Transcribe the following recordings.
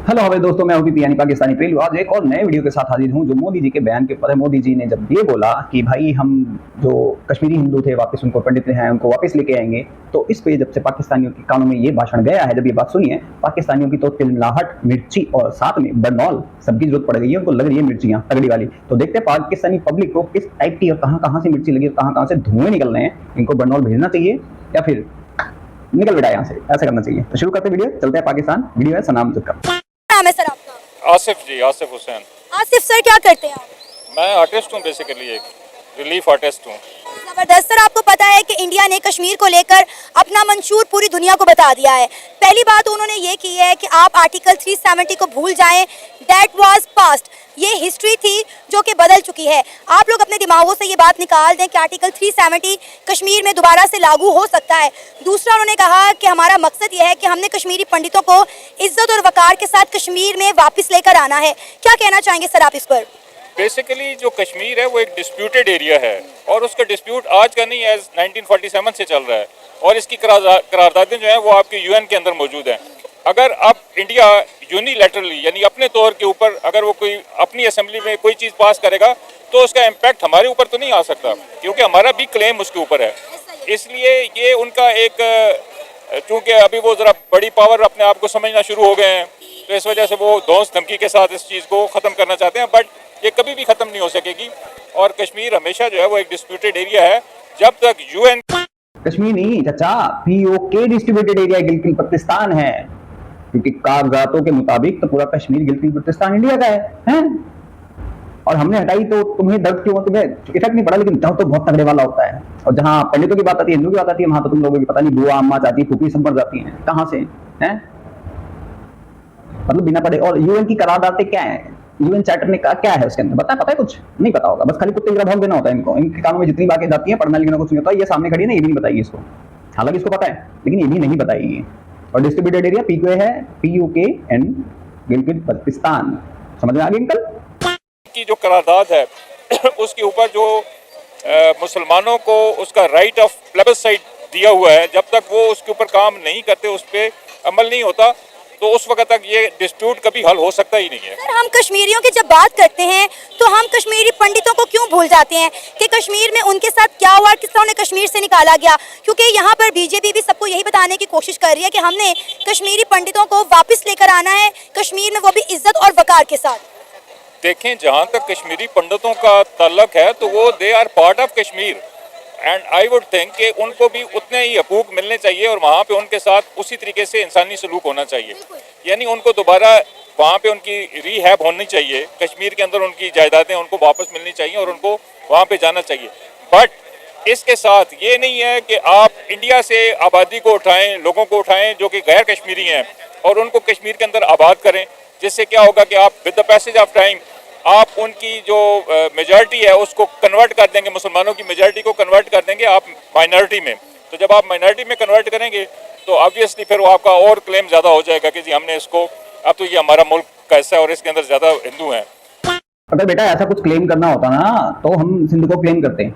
Hello हमारे दोस्तों, मैं हूं यानी पाकिस्तानी पेलू। आज एक और नए वीडियो के साथ हाजिर हूं जो मोदी जी के बयान के ऊपर है। मोदी जी ने जब ये बोला कि भाई हम जो कश्मीरी हिंदू थे वापस उनको पंडित हैं उनको वापस लेके आएंगे, तो इस पे जब से पाकिस्तानियों के कानों में ये भाषण गया है, जब ये बात सुनी है पाकिस्तानियों की तो तिलमिलाहट, मिर्ची और साथ में बरनौल सबकी जरूरत पड़ गई है। उनको लग रही है मिर्चियां तगड़ी वाली। तो देखते हैं पाकिस्तानी पब्लिक को किस टाइप की और कहाँ से मिर्ची लगी और कहाँ से धुएं निकल रहे हैं। इनको बरनौल भेजना चाहिए या फिर निकल बेटा यहाँ से, ऐसा करना चाहिए। तो शुरू करते वीडियो, चलते हैं पाकिस्तान। वीडियो है सनाम का। नाम है सर आपका? आसिफ जी, आसिफ हुसैन। आसिफ सर, क्या करते हैं आप? मैं आर्टिस्ट हूँ, बेसिकली एक रिलीफ आर्टिस्ट हूँ। जबरदस्त सर। आपको पता है कि इंडिया ने कश्मीर को लेकर अपना मंशूर पूरी दुनिया को बता दिया है। पहली बात उन्होंने ये की है कि आप आर्टिकल 370 को भूल जाएं, दैट वाज पास्ट। ये हिस्ट्री थी जो कि बदल चुकी है। आप लोग अपने दिमागों से ये बात निकाल दें कि आर्टिकल 370 कश्मीर में दोबारा से लागू हो सकता है। दूसरा, उन्होंने कहा कि हमारा मकसद ये है कि हमने कश्मीरी पंडितों को इज्जत और वकार के साथ कश्मीर में वापस लेकर आना है। क्या कहना चाहेंगे सर आप इस पर? बेसिकली जो कश्मीर है वो एक डिस्प्यूटेड एरिया है और उसका डिस्प्यूट आज का नहीं है, 1947 से चल रहा है और इसकी करारदादें जो है वो आपके यूएन के अंदर मौजूद हैं। अगर अब इंडिया यूनिलैटरली यानी अपने तौर के ऊपर अगर वो कोई अपनी असेंबली में कोई चीज़ पास करेगा तो उसका इम्पैक्ट हमारे ऊपर तो नहीं आ सकता, क्योंकि हमारा भी क्लेम उसके ऊपर है। इसलिए ये उनका एक, चूँकि अभी वो ज़रा बड़ी पावर अपने आप को समझना शुरू हो गए हैं, तो इस वजह से वो धौंस धमकी के साथ इस चीज़ को ख़त्म करना चाहते हैं, बट ये कभी भी ख़त्म नहीं हो सकेगी। और कश्मीर हमेशा जो है वो एक डिस्प्यूटेड एरिया है जब तक यूएन। कश्मीर नहीं चाचा, PoK distributed area Gilgit Baltistan है, क्योंकि कागजातों के मुताबिक तो पूरा कश्मीर गिलगित बल्तिस्तान इंडिया का है? और हमने हटाई तो तुम्हें दर्द क्यों? तुम्हें इफेक्ट नहीं पड़ा, लेकिन दर्द तो बहुत तगड़े वाला होता है। और जहाँ पंडितों की बात आती है, हिंदू की बात आती है, वहां तो तुम लोगों की पता नहीं बुआ अम्मा चाची फूफी सब मर जाती हैं। कहाँ से है? मतलब बिना पढ़े। और यूएन की करारदादें क्या है? यूएन चार्टर ने कहा क्या है उसके अंदर? पता है कुछ नहीं पता होगा, बस खाली कुत्ते की तरह भौंक देना होता है इनको। इनके कानों में जितनी बातें जाती हैं पढ़ना लिखना कुछ नहीं होता। ये सामने खड़ी है ना, ये भी नहीं बताएगी इसको। हालांकि इसको पता है लेकिन ये भी नहीं बताएगी। और डिस्ट्रीब्यूटेड एरिया पीक्यू है, पीयूके एंड गिलगित बल्तिस्तान। समझ में आ गई अंकल? की जो करारदाद है उसके ऊपर जो मुसलमानों को उसका राइट ऑफ प्लेबिसाइट दिया हुआ है, जब तक वो उसके ऊपर काम नहीं करते, उस पर अमल नहीं होता, तो उस वक्त तक ये डिस्प्यूट कभी हल हो सकता ही नहीं है। सर, हम कश्मीरियों की जब बात करते हैं तो हम कश्मीरी पंडितों को क्यों भूल जाते हैं कि कश्मीर में उनके साथ क्या हुआ, किस तरह उन्हें कश्मीर से निकाला गया? क्योंकि यहाँ पर बीजेपी भी सबको यही बताने की कोशिश कर रही है कि हमने कश्मीरी पंडितों को वापस लेकर आना है कश्मीर में, वो भी इज्जत और वकार के साथ। देखें, जहाँ तक कश्मीरी पंडितों का ताल्लुक है तो वो they are part of Kashmir and I would think कि उनको भी उतने ही हकूक मिलने चाहिए और वहाँ पे उनके साथ उसी तरीके से इंसानी सलूक होना चाहिए। यानी उनको दोबारा वहाँ पे उनकी रीहैब होनी चाहिए, कश्मीर के अंदर उनकी जायदादें उनको वापस मिलनी चाहिए और उनको वहाँ पे जाना चाहिए। बट इसके साथ ये नहीं है कि आप इंडिया से आबादी को उठाएं, लोगों को उठाएं जो कि गैर कश्मीरी हैं और उनको कश्मीर के अंदर आबाद करें, जिससे क्या होगा कि आप with the passage of time आप उनकी जो मेजॉरिटी है उसको कन्वर्ट कर देंगे, मुसलमानों की मेजॉरिटी को कन्वर्ट कर देंगे आप माइनॉरिटी में। तो जब आप माइनॉरिटी में कन्वर्ट करेंगे तो ऑब्वियसली फिर वो आपका और क्लेम ज़्यादा हो जाएगा कि जी हमने इसको, अब तो ये हमारा मुल्क का हिस्सा है और इसके अंदर ज़्यादा हिंदू हैं। अगर बेटा ऐसा कुछ क्लेम करना होता ना तो हम सिंध को क्लेम करते हैं।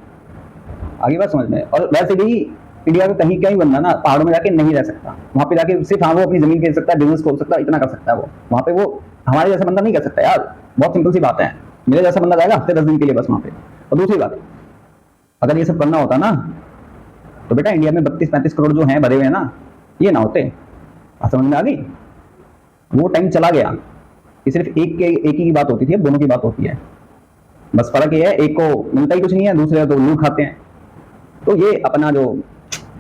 आगे बात समझ में। और वैसे भी इंडिया में कहीं कहीं बंदा ना पहाड़ों में जाके नहीं रह सकता, वहाँ पे जाके सिर्फ वो अपनी जमीन खरीद सकता है, बिजनेस खोल सकता है, इतना कर सकता है वो। वहाँ पे वो हमारे जैसा बंदा नहीं कर सकता यार। बहुत सिंपल सी बात है, मेरे जैसा बंदा जाएगा हफ्ते 10 दिन के लिए बस वहाँ पे। और दूसरी बात, अगर ये सब करना होता ना तो बेटा इंडिया में 32-35 करोड़ जो हैं भरे हुए हैं ना, ये ना होते। समझ में आ गई? वो टाइम चला गया कि सिर्फ एक ही की बात होती थी, अब दोनों की बात होती है। बस फर्क ये है, एक को मिलता ही कुछ नहीं है, दूसरे तो लूट खाते हैं। तो ये अपना जो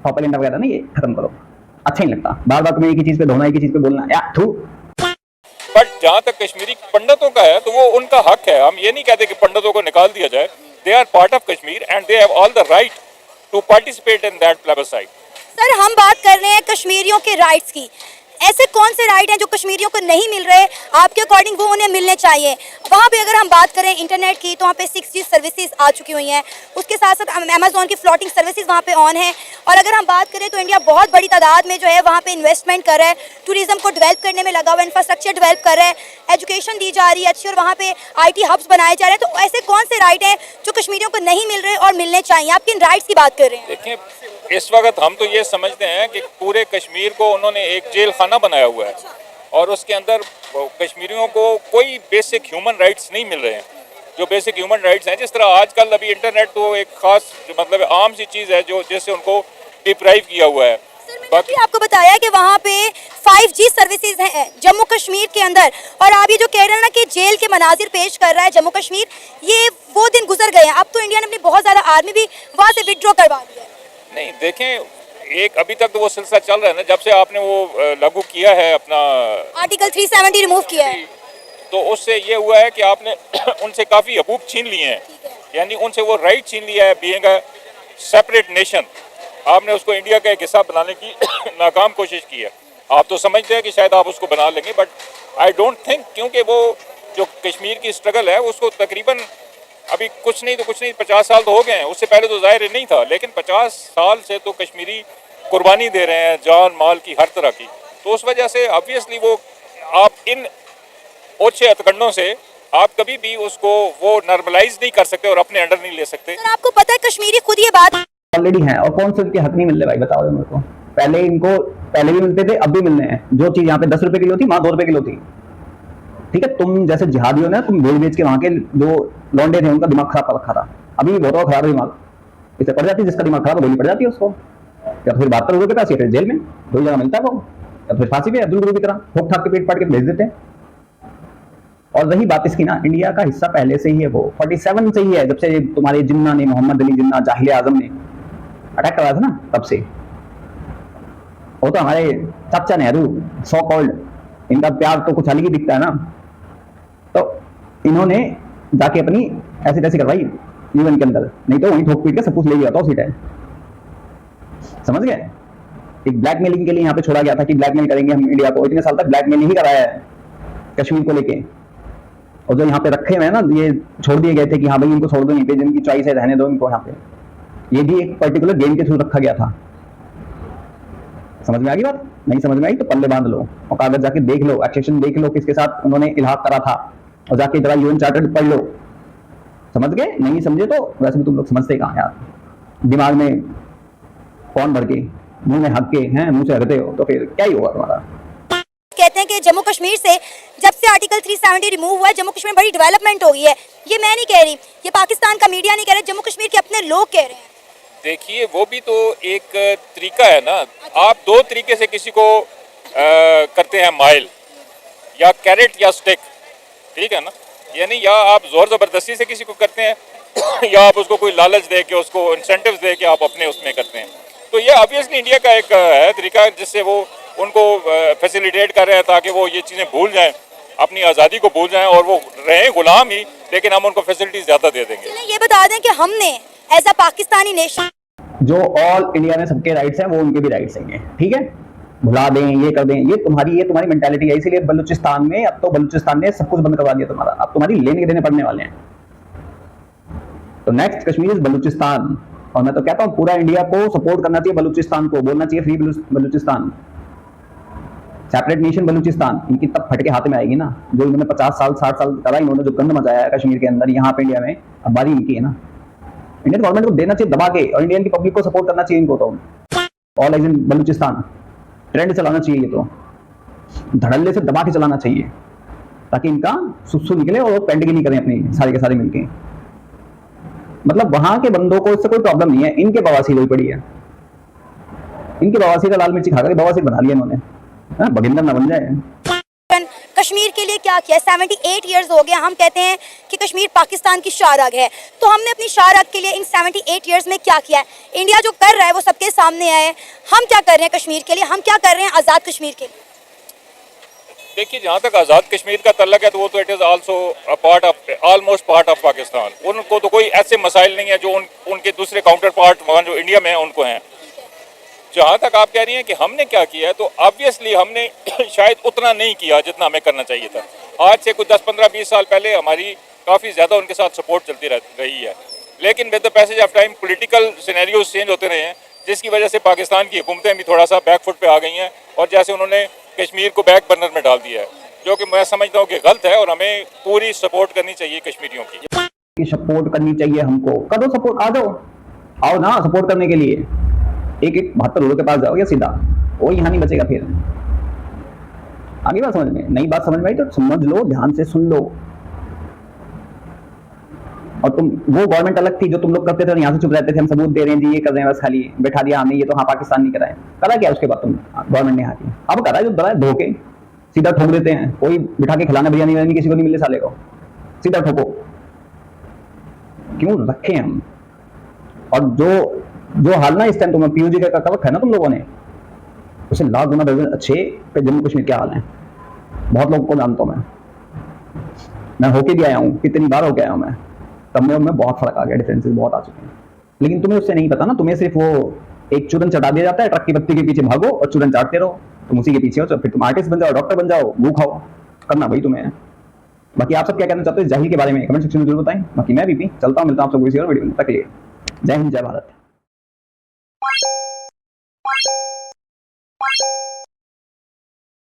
प्रोपेगेंडा वगैरह ना, ये खत्म करो। अच्छा नहीं लगता बार बार तुम्हें एक ही चीज पे धोना, एक ही चीज पे बोलना यार थू। बट जहाँ तक कश्मीरी पंडितों का है तो वो उनका हक है। हम ये नहीं कहते कि पंडितों को निकाल दिया जाए। They are part of Kashmir and they have all the right to participate in that plebiscite. Sir, हम बात कर रहे हैं कश्मीरियों के राइट्स की। ऐसे कौन से राइट हैं जो कश्मीरियों को नहीं मिल रहे? आपके अकॉर्डिंग वो उन्हें मिलने चाहिए। वहाँ पे अगर हम बात करें इंटरनेट की तो वहाँ पे 6G सर्विसेज आ चुकी हुई हैं। उसके साथ साथ अमेजोन की फ्लोटिंग सर्विसेज वहाँ पे ऑन है। और अगर हम बात करें तो इंडिया बहुत बड़ी तादाद में जो है वहाँ पे इन्वेस्टमेंट कर रहा है, टूरिज्म को डेवलप करने में लगा हुआ, इंफ्रास्ट्रक्चर डेवलप कर रहा है, एजुकेशन दी जा रही है अच्छी, और वहाँ पे IT हब्स बनाए जा रहे हैं। तो ऐसे कौन से राइट हैं जो कश्मीरियों को नहीं मिल रहे और मिलने चाहिए? आप किन राइट्स की बात कर रहे हैं? देखिए, इस वक्त हम तो ये समझते हैं कि पूरे कश्मीर को उन्होंने एक जेल खाना बनाया हुआ है और उसके अंदर कश्मीरियों को कोई बेसिक ह्यूमन राइट्स नहीं मिल रहे हैं। जो बेसिक ह्यूमन राइट्स हैं, जिस तरह आजकल अभी इंटरनेट तो एक खास मतलब आम सी चीज़ है जो जैसे उनको डिप्राइव किया हुआ है। बाकी आपको बताया कि वहाँ पे 5G सर्विसेज हैं जम्मू कश्मीर के अंदर, और आप ये जो कह रहे हैं ना कि जेल के मनाजिर पेश कर रहा है जम्मू कश्मीर, ये वो दिन गुजर गए हैं। अब तो इंडिया ने अपनी बहुत ज़्यादा आर्मी भी वहाँ से विड्रॉ करवा दी है। नहीं देखें, एक अभी तक तो वो सिलसिला चल रहा है ना, जब से आपने वो लागू किया है अपना आर्टिकल 370 रिमूव किया है, तो उससे ये हुआ है कि आपने उनसे काफ़ी हकूक छीन लिए हैं, यानी उनसे वो राइट छीन लिया है बीइंग अ सेपरेट नेशन। आपने उसको इंडिया का एक हिस्सा बनाने की नाकाम कोशिश की है। आप तो समझते हैं कि शायद आप उसको बना लेंगे, बट आई डोंट थिंक, क्योंकि वो जो कश्मीर की स्ट्रगल है उसको तकरीबन अभी कुछ नहीं तो कुछ नहीं 50 साल तो हो गए हैं। उससे पहले तो ज़ाहिर नहीं था, लेकिन 50 साल से तो कश्मीरी कुर्बानी दे रहे हैं, जान माल की हर तरह की। तो उस वजह से ऑब्वियसली वो आप इन ओछे हथकंडों से आप कभी भी उसको वो नॉर्मलाइज नहीं कर सकते और अपने अंडर नहीं ले सकते। सर आपको पता है कश्मीरी खुद ये बात ऑलरेडी हैं, और कौन से उनके हक नहीं मिल रहे भाई, बताओ मेरे को। पहले इनको पहले भी मिलते थे, अब भी मिलने हैं। जो चीज यहाँ पे 10 रुपए किलो थी, वहां 2 रुपए किलो थी। ठीक है, तुम जैसे जिहादियों ने तुम बेच के वहां के जो लौंडे थे उनका दिमाग खराब कर रखा था। अभी भी बहुत खराब है दिमाग, इसे पड़ जाती है जिसका दिमाग खराब है, गोली पड़ जाती है उसको, या फिर 72 रुपए के पास, या फिर जेल में, दो जगह मिलता है वो, या फिर फांसी पे अब्दुल गुरु की तरह ठोक ठाक के पेट फाड़ के भेज देते हैं। और रही बात इसकी ना, इंडिया का हिस्सा पहले से ही है, वो 47 से ही है, जब से तुम्हारे जिन्ना ने, मोहम्मद अली जिन्ना, जाहिल आजम ने अटैक कराया था ना, तब से। वो तो हमारे चाचा नेहरू सो कॉल्ड, इनका प्यार तो कुछ अलग ही दिखता है ना। तो इन्होंने जाके अपनी ऐसी तैसी करवाई यूएन के अंदर, नहीं तो वहीं ठोक पीट के सब कुछ ले गया था उसी टाइम। समझ गए? एक ब्लैकमेलिंग के लिए यहाँ पे छोड़ा गया था कि ब्लैकमेल करेंगे हम इंडिया को। इतने साल तक ब्लैकमेल ही कराया है कश्मीर को लेके। और जो यहाँ पे रखे हुए हैं ना, ये छोड़ दिए गए थे कि हाँ भाई इनको छोड़ दो, यहीं पे जिनकी चॉइस है रहने दो इनको यहाँ पे। ये भी एक पर्टिकुलर गेम के थ्रू रखा गया था। समझ में आ गई बात? नहीं समझ में आई तो पल्ले बांध लो और कागज जाके देख लो, एक्सेशन देख लो किसके साथ उन्होंने इल्हाक करा था, और जाके जरा यूएन चार्टर पढ़ लो। समझ गए? नहीं समझे तो वैसे भी तुम लोग समझते कहाँ यार, दिमाग में कौन भर के, मुंह में हक के हैं, मुंह से हकते हो तो फिर क्या ही होगा तुम्हारा। कहते हैं कि जम्मू कश्मीर से जब से आर्टिकल 370 रिमूव हुआ है जम्मू कश्मीर में बड़ी डेवलपमेंट हो गई है। ये मैं नहीं कह रही, ये पाकिस्तान का मीडिया नहीं कह रहा, जम्मू कश्मीर के अपने लोग कह रहे हैं। देखिए, वो भी तो एक तरीका है ना। आप दो तरीके से किसी को करते हैं, माइल या कैरेट या स्टिक, ठीक है ना। यानी या आप जोर ज़बरदस्ती से किसी को करते हैं या आप उसको कोई लालच दे के, उसको इंसेंटिव्स दे के आप अपने उसमें करते हैं। तो ये ऑब्वियसली इंडिया का एक है तरीका जिससे वो उनको फैसिलिटेट कर रहे हैं ताकि वो ये चीज़ें भूल जाएं, अपनी आज़ादी को भूल जाएं और वो रहें गुलाम ही, लेकिन हम उनको फैसिलिटीज ज़्यादा दे देंगे। ये बता दें कि हमने एज अ पाकिस्तानी नेशन, जो ऑल इंडिया में सबके राइट्स हैं वो उनके भी राइट्स हैं, ठीक है। भुला दें, ये कर दें, ये तुम्हारी मेंटालिटी है। इसीलिए बलूचिस्तान में, अब तो बलूचिस्तान ने सब कुछ बंद करवा दिया तुम्हारा, अब तुम्हारी लेने के देने पड़ने वाले हैं। तो नेक्स्ट कश्मीर इज बलूचिस्तान, और मैं तो कहता हूँ पूरा इंडिया को सपोर्ट करना चाहिए बलूचिस्तान को, बोलना चाहिए free Balochistan, separate nation Balochistan. इनकी तब फटके हाथ में आएगी ना, जो इन्होंने 50 साल 60 साल करा, इन्होंने जो गंद मचाया है कश्मीर के अंदर, यहाँ पे इंडिया में, अब बारी इनकी है ना। इंडियन गवर्नमेंट को देना चाहिए दबा के, और इंडियन की पब्लिक को सपोर्ट करना चाहिए इनको। तो all eyes on Balochistan trend चलाना चाहिए, ये तो धड़ल्ले से दबा के चलाना चाहिए ताकि इनका सुसु निकले और वो पेंडगिनी करें अपनी सारे के सारे मिलके। मतलब वहां के बंदों को इससे कोई प्रॉब्लम नहीं है, इनके बवासीर हुई पड़ी है, इनके बवासीर का लाल मिर्ची खाकर बवासीर बना लिया इन्होंने, बगिंदर ना बन जाए। कश्मीर के लिए क्या किया? 78 ईयर्स हो गया, हम कहते हैं कि कश्मीर पाकिस्तान की शाहरग है, तो हमने अपनी शाहरग के लिए इन 78 ईयर्स में क्या किया है? इंडिया जो कर रहा है वो सबके सामने आए, हम क्या कर रहे हैं कश्मीर के लिए, हम क्या कर रहे हैं आज़ाद कश्मीर के लिए? देखिए, जहाँ तक आज़ाद कश्मीर का तल्लक है तो वो तो it is also a part of, almost part of Pakistan. उनको तो कोई ऐसे मसाइल नहीं है जो उनके दूसरे काउंटर पार्ट वहाँ जो इंडिया में है उनको हैं। जहाँ तक आप कह रही हैं कि हमने क्या किया है, तो ऑब्वियसली हमने शायद उतना नहीं किया जितना हमें करना चाहिए था। आज से कुछ 10, 15, 20 साल पहले हमारी काफ़ी ज़्यादा उनके साथ सपोर्ट चलती रही है, लेकिन with the passage of time political scenarios change होते रहे हैं, जिसकी वजह से पाकिस्तान की हुकूमतें भी थोड़ा सा बैक फुट पे आ गई हैं, और जैसे उन्होंने कश्मीर को बैक बर्नर में डाल दिया है, जो कि मैं समझता हूँ कि गलत है, और हमें पूरी सपोर्ट करनी चाहिए कश्मीरियों की। सपोर्ट करनी चाहिए हमको, करो सपोर्ट, आ जाओ, आओ ना सपोर्ट करने के लिए। एक 72 के पास जाओगे सीधा, वो यहाँ नहीं बचेगा फिर। आगे बात समझ में, नई बात समझ में आई तो समझ लो, ध्यान से सुन लो। और तुम वो गवर्नमेंट अलग थी जो तुम लोग करते थे और यहाँ से चुप रहते थे, हम सबूत दे रहे हैं जी ये कर रहे हैं, बस खाली बैठा दिया हमने, ये तो हाँ पाकिस्तान नहीं कराए, करा क्या उसके बाद तुम गवर्नमेंट ने यहाँ की, अब करा जो दरा धोखे सीधा ठोक देते हैं, कोई बिठा के खिलाना बिरयानी वानी किसी को नहीं मिले साले को, सीधा ठोको, क्यों रखे हम। और जो हाल ना इस टाइम तुम्हें पीयूजी का कर रखा है ना तुम लोगों ने, उसे लाख गुना दर्जन अच्छे पे जम्मू कश्मीर के हाल है। बहुत लोगों को जानता हूँ मैं होके भी आया हूँ, कितनी बार होके आया हूँ मैं, तब में बहुत फर्क आ गया, डिफरेंसेस बहुत आ चुके हैं। लेकिन तुम्हें उससे नहीं पता ना, तुम्हें सिर्फ वो एक चूरन चटा दिया जाता है, ट्रक की बत्ती के पीछे भागो और चूरन चाटते रहो, तुम उसी के पीछे हो, तो फिर तुम आर्टिस्ट बन जाओ, डॉक्टर बन जाओ, भूख खाओ, करना भाई तुम्हें है। बाकी आप सब क्या कहना चाहते हो जाहिल के बारे में कमेंट सेक्शन में जरूर बताएं। बाकी मैं भी चलता हूँ, मिलता हूँ आप सबको किसी और वीडियो में, तक के लिए जय हिंद जय भारत।